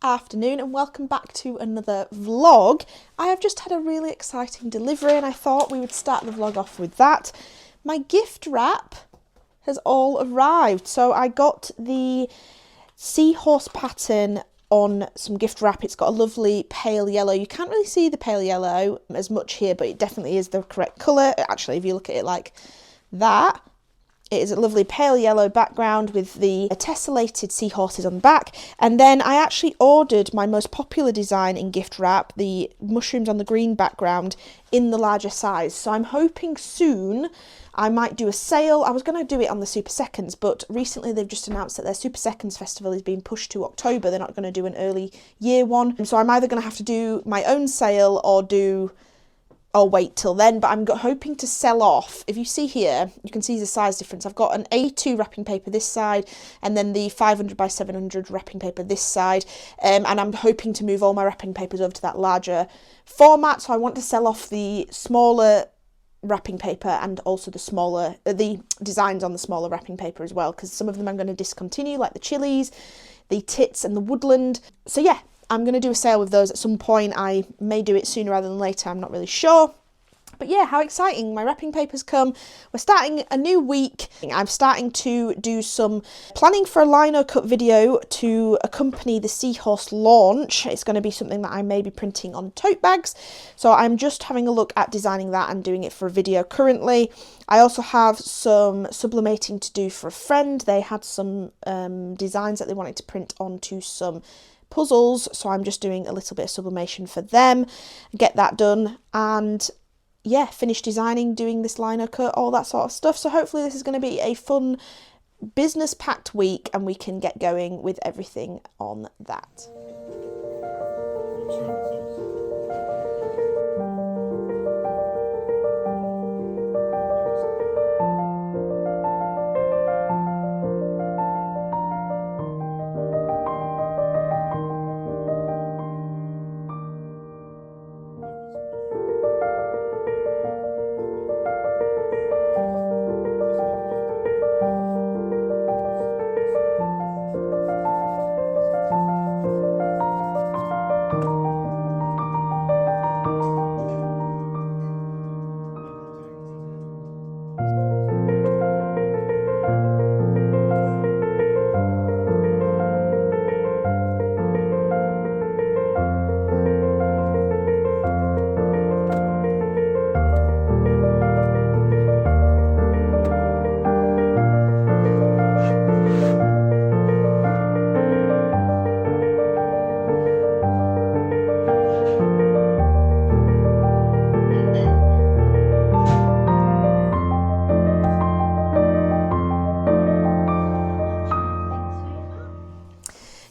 Afternoon and welcome back to another vlog. I have just had a really exciting delivery and I thought we would start the vlog off with that. My gift wrap has all arrived. So I got the seahorse pattern on some gift wrap. It's got a lovely pale yellow. You can't really see the pale yellow as much here, but it definitely is the correct colour. Actually, if you look at it like that, it is a lovely pale yellow background with the tessellated seahorses on the back. And then I actually ordered my most popular design in gift wrap, the mushrooms on the green background, in the larger size. So I'm hoping soon I might do a sale. I was going to do it on the Super Seconds, but recently they've just announced that their Super Seconds festival is being pushed to October. They're not going to do an early year one. So I'm either going to have to do my own sale or wait till then, but I'm hoping to sell off. If you see here, you can see the size difference. I've got an A2 wrapping paper this side and then the 500 by 700 wrapping paper this side, and I'm hoping to move all my wrapping papers over to that larger format. So I want to sell off the smaller wrapping paper and also the designs on the smaller wrapping paper as well, because some of them I'm going to discontinue, like the chilies, the tits and the woodland. So yeah, I'm going to do a sale with those at some point. I may do it sooner rather than later, I'm not really sure. But yeah, how exciting. My wrapping paper's come. We're starting a new week. I'm starting to do some planning for a lino cut video to accompany the seahorse launch. It's going to be something that I may be printing on tote bags. So I'm just having a look at designing that and doing it for a video currently. I also have some sublimating to do for a friend. They had some designs that they wanted to print onto some puzzles, so I'm just doing a little bit of sublimation for them, get that done, and yeah, finish designing, doing this lino cut, all that sort of stuff. So hopefully this is going to be a fun business packed week and we can get going with everything on that.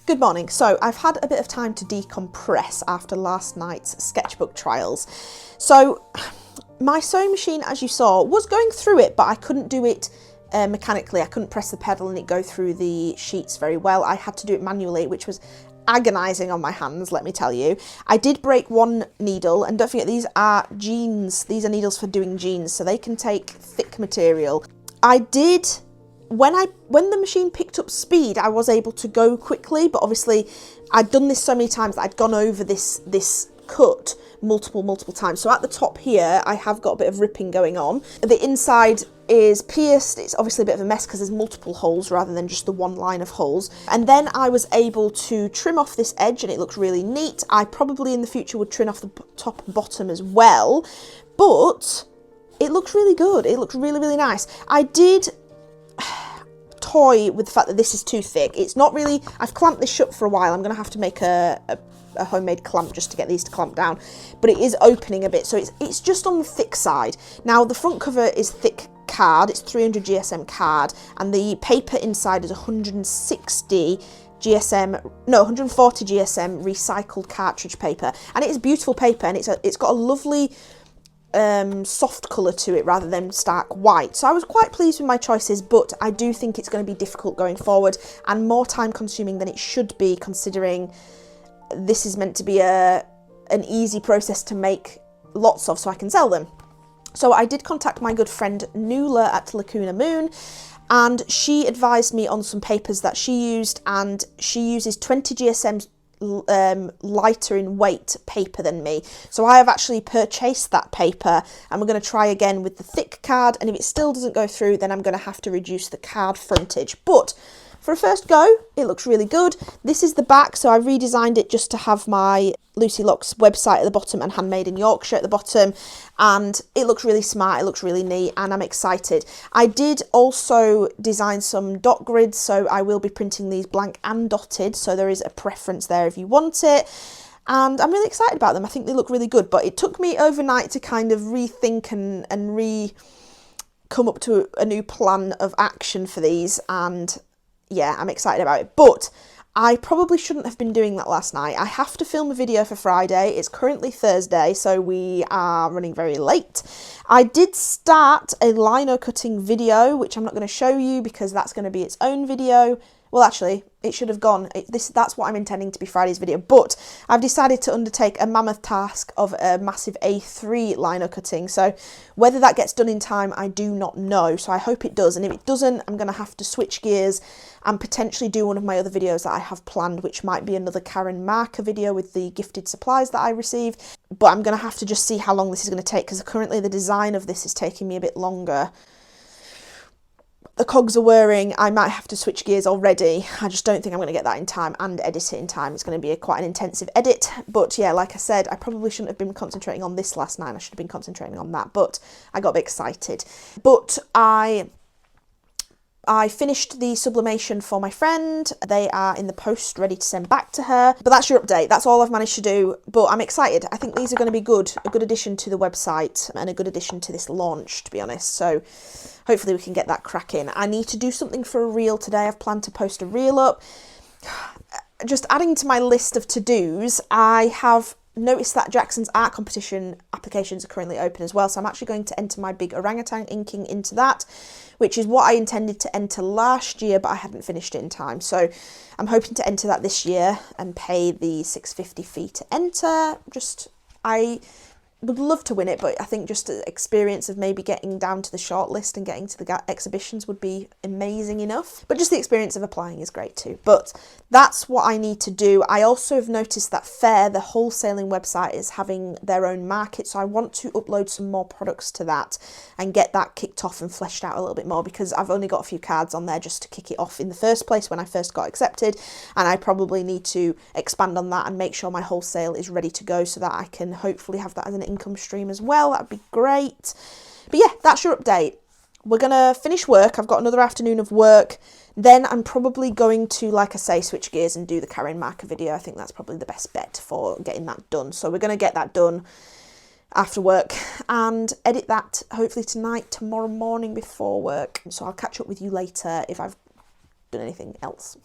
Good morning. So I've had a bit of time to decompress after last night's sketchbook trials. So my sewing machine, as you saw, was going through it, but I couldn't do it mechanically. I couldn't press the pedal and it go through the sheets very well. I had to do it manually, which was agonizing on my hands, let me tell you. I did break one needle, and don't forget, these are jeans. These are needles for doing jeans, so they can take thick material. When the machine picked up speed, I was able to go quickly, but obviously I'd done this so many times that I'd gone over this cut multiple times. So at the top here, I have got a bit of ripping going on. The inside is pierced. It's obviously a bit of a mess because there's multiple holes rather than just the one line of holes. And then I was able to trim off this edge and it looks really neat. I probably in the future would trim off the top and bottom as well, but it looks really good. It looks really, really nice. I did toy with the fact that this is too thick. It's not really, I've clamped this shut for a while. I'm going to have to make a homemade clamp just to get these to clamp down, but it is opening a bit, so it's just on the thick side. Now the front cover is thick card, it's 300 GSM card, and the paper inside is 140 GSM recycled cartridge paper, and it is beautiful paper, and it's got a lovely soft colour to it rather than stark white. So I was quite pleased with my choices, but I do think it's going to be difficult going forward and more time consuming than it should be, considering this is meant to be an easy process to make lots of so I can sell them. So I did contact my good friend Nuala at Lacuna Moon, and she advised me on some papers that she used, and she uses 20 GSM lighter in weight paper than me. So I have actually purchased that paper, and we're going to try again with the thick card, and if it still doesn't go through, then I'm going to have to reduce the card frontage. But for a first go, it looks really good. This is the back, so I redesigned it just to have my Lucy Locks website at the bottom and Handmade in Yorkshire at the bottom, and it looks really smart, it looks really neat, and I'm excited. I did also design some dot grids, so I will be printing these blank and dotted, so there is a preference there if you want it. And I'm really excited about them. I think they look really good, but it took me overnight to kind of rethink and come up to a new plan of action for these, and yeah, I'm excited about it. But I probably shouldn't have been doing that last night. I have to film a video for Friday. It's currently Thursday, so we are running very late. I did start a lino cutting video, which I'm not going to show you because that's going to be its own video. Well, actually, it should have gone. That's what I'm intending to be Friday's video. But I've decided to undertake a mammoth task of a massive A3 lino cutting. So whether that gets done in time, I do not know. So I hope it does. And if it doesn't, I'm going to have to switch gears and potentially do one of my other videos that I have planned, which might be another Karen marker video with the gifted supplies that I received. But I'm going to have to just see how long this is going to take, because currently the design of this is taking me a bit longer. The cogs are whirring. I might have to switch gears already. I just don't think I'm going to get that in time and edit it in time. It's going to be quite an intensive edit. But yeah, like I said, I probably shouldn't have been concentrating on this last night. I should have been concentrating on that. But I got a bit excited. But I finished the sublimation for my friend. They are in the post ready to send back to her. But that's your update. That's all I've managed to do. But I'm excited. I think these are going to be good. A good addition to the website and a good addition to this launch, to be honest. So hopefully we can get that cracking. I need to do something for a reel today. I've planned to post a reel up. Just adding to my list of to-dos, I have noticed that Jackson's art competition applications are currently open as well. So I'm actually going to enter my big orangutan inking into that, which is what I intended to enter last year, but I hadn't finished it in time. So I'm hoping to enter that this year and pay the £6.50 fee to enter. I would love to win it, but I think just the experience of maybe getting down to the shortlist and getting to the exhibitions would be amazing enough. But just the experience of applying is great too. But that's what I need to do. I also have noticed that Fair, the wholesaling website, is having their own market, so I want to upload some more products to that and get that kicked off and fleshed out a little bit more, because I've only got a few cards on there just to kick it off in the first place when I first got accepted, and I probably need to expand on that and make sure my wholesale is ready to go so that I can hopefully have that as an income stream as well. That'd be great. But yeah, that's your update. We're gonna finish work. I've got another afternoon of work. Then I'm probably going to, like I say, switch gears and do the Karen marker video. I think that's probably the best bet for getting that done. So we're gonna get that done after work and edit that hopefully tonight, tomorrow morning before work. So I'll catch up with you later if I've done anything else.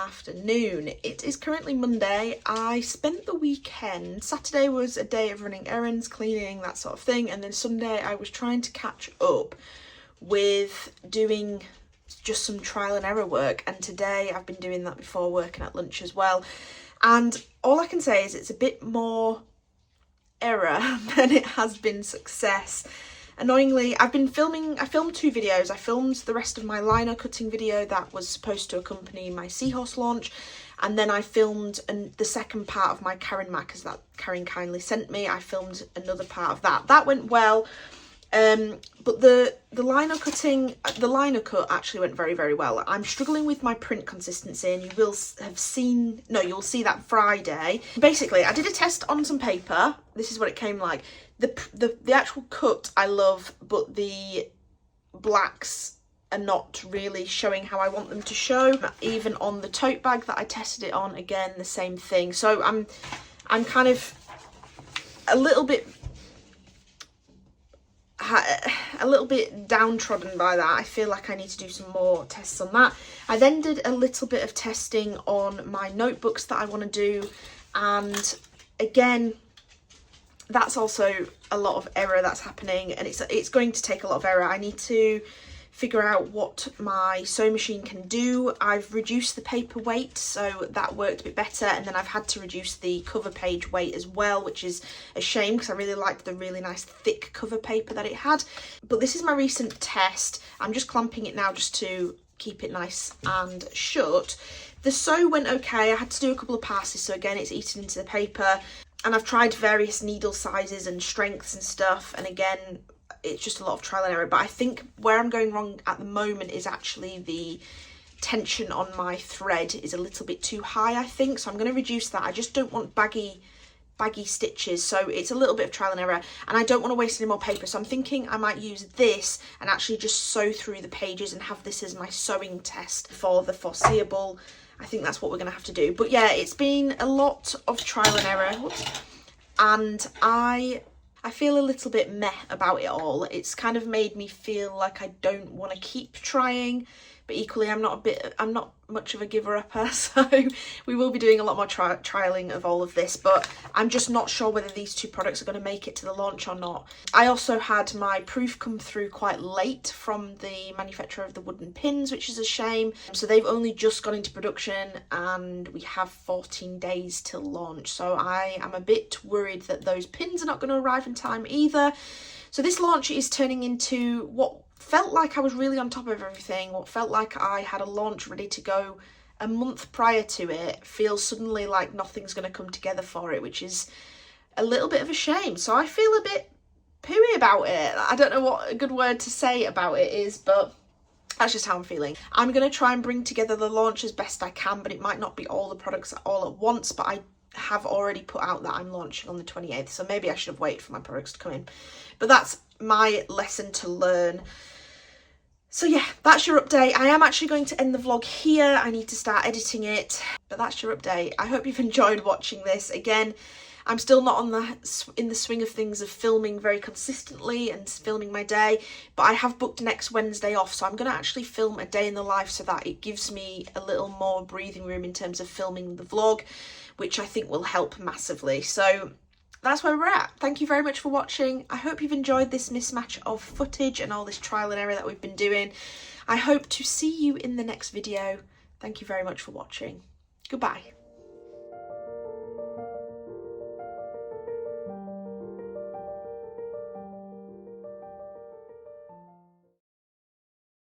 afternoon. It is currently Monday. I spent the weekend. Saturday was a day of running errands, cleaning, that sort of thing, and then Sunday I was trying to catch up with doing just some trial and error work, and today I've been doing that before working at lunch as well. And all I can say is it's a bit more error than it has been success. Annoyingly, I filmed 2 videos. I filmed the rest of my lino cutting video that was supposed to accompany my seahorse launch, and then I filmed the second part of my Karen Mac, that Karen kindly sent me. I filmed another part of that. That went well, but the lino cut actually went very, very well. I'm struggling with my print consistency, and you'll see that Friday. Basically, I did a test on some paper. This is what it came like. The actual cut I love, but the blacks are not really showing how I want them to show. Even on the tote bag that I tested it on, again, the same thing. So I'm kind of a little bit downtrodden by that. I feel like I need to do some more tests on that. I then did a little bit of testing on my notebooks that I want to do, and again, that's also a lot of error that's happening, and it's going to take a lot of error. I need to figure out what my sewing machine can do. I've reduced the paper weight, so that worked a bit better, and then I've had to reduce the cover page weight as well, which is a shame because I really liked the really nice thick cover paper that it had. But this is my recent test. I'm just clamping it now just to keep it nice and shut. The sew went okay. I had to do a couple of passes, so again, it's eaten into the paper. And I've tried various needle sizes and strengths and stuff, and again, it's just a lot of trial and error. But I think where I'm going wrong at the moment is actually the tension on my thread is a little bit too high, I think. So I'm going to reduce that. I just don't want baggy stitches, so it's a little bit of trial and error, and I don't want to waste any more paper. So I'm thinking I might use this and actually just sew through the pages and have this as my sewing test for the foreseeable. I think that's what we're going to have to do. But yeah, it's been a lot of trial and error. Whoops. And I feel a little bit meh about it all. It's kind of made me feel like I don't want to keep trying, but equally I'm not much of a giver-upper, so we will be doing a lot more trialing of all of this, but I'm just not sure whether these 2 products are going to make it to the launch or not. I also had my proof come through quite late from the manufacturer of the wooden pins, which is a shame. So they've only just gone into production, and we have 14 days till launch. So I am a bit worried that those pins are not going to arrive in time either. So this launch is turning into what felt like I was really on top of everything, what felt like I had a launch ready to go a month prior to it, feels suddenly like nothing's going to come together for it, which is a little bit of a shame. So I feel a bit pooey about it. I don't know what a good word to say about it is, but that's just how I'm feeling. I'm going to try and bring together the launch as best I can, but it might not be all the products all at once, but I have already put out that I'm launching on the 28th, so maybe I should have waited for my products to come in. But that's my lesson to learn. So yeah, that's your update. I am actually going to end the vlog here. I need to start editing it, but that's your update. I hope you've enjoyed watching this. Again, I'm still not in the swing of things of filming very consistently and filming my day, but I have booked next Wednesday off, so I'm going to actually film a day in the life so that it gives me a little more breathing room in terms of filming the vlog, which I think will help massively. So that's where we're at. Thank you very much for watching. I hope you've enjoyed this mismatch of footage and all this trial and error that we've been doing. I hope to see you in the next video. Thank you very much for watching. Goodbye.